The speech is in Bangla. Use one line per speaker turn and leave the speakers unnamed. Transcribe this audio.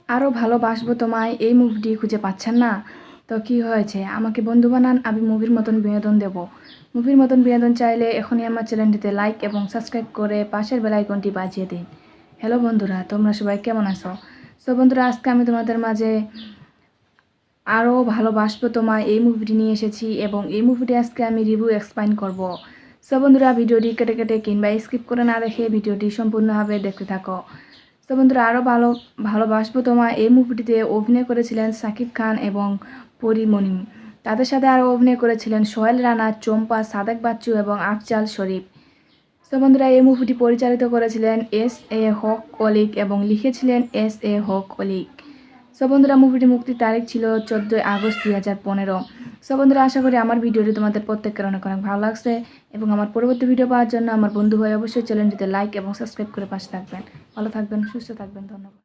আরও ভালোবাসবো তোমায় এই মুভিটি খুঁজে পাচ্ছেন না? তো কি হয়েছে, আমাকে বন্ধু বানান, আমি মুভির মতন বিনোদন দেব। মুভির মতন বিনোদন চাইলে এখনই আমার চ্যানেলটিতে লাইক এবং সাবস্ক্রাইব করে পাশের বেল আইকনটি বাজিয়ে দিন। হ্যালো বন্ধুরা, তোমরা সবাই কেমন আছো? তো বন্ধুরা, আজকে আমি তোমাদের মাঝে আরও ভালোবাসবো তোমায় এই মুভিটি নিয়ে এসেছি এবং এই মুভিটি আজকে আমি রিভিউ এক্সপ্লেইন করব। সো বন্ধুরা, ভিডিওটি কেটে কেটে কিংবা স্কিপ করে না দেখে ভিডিওটি সম্পূর্ণভাবে দেখতে থাকো। তো বন্ধুরা, আরও ভালোবাসবো তোমায় এই মুভিটিতে অভিনয় করেছিলেন শাকিব খান এবং পরিমণি। তাদের সাথে আরও অভিনয় করেছিলেন সোহেল রানা, চম্পা, সাদেক বাচ্চু এবং আফজাল শরীফ। তো বন্ধুরা, এই মুভিটি পরিচালিত করেছিলেন এস.এ. হক অলীক এবং লিখেছিলেন এস.এ. হক অলীক। সো বন্ধুরা, মুভিটি মুক্তির তারিখ ছিল 14 আগস্ট 2015। সো বন্ধুরা, আশা করি আমার ভিডিওটি তোমাদের প্রত্যেকের অনেক অনেক ভালো লাগছে এবং আমার পরবর্তী ভিডিও পাওয়ার জন্য আমার বন্ধু হয়ে অবশ্যই চ্যানেলটিতে লাইক এবং সাবস্ক্রাইব করে পাশে থাকবেন। ভালো থাকবেন, সুস্থ থাকবেন, ধন্যবাদ।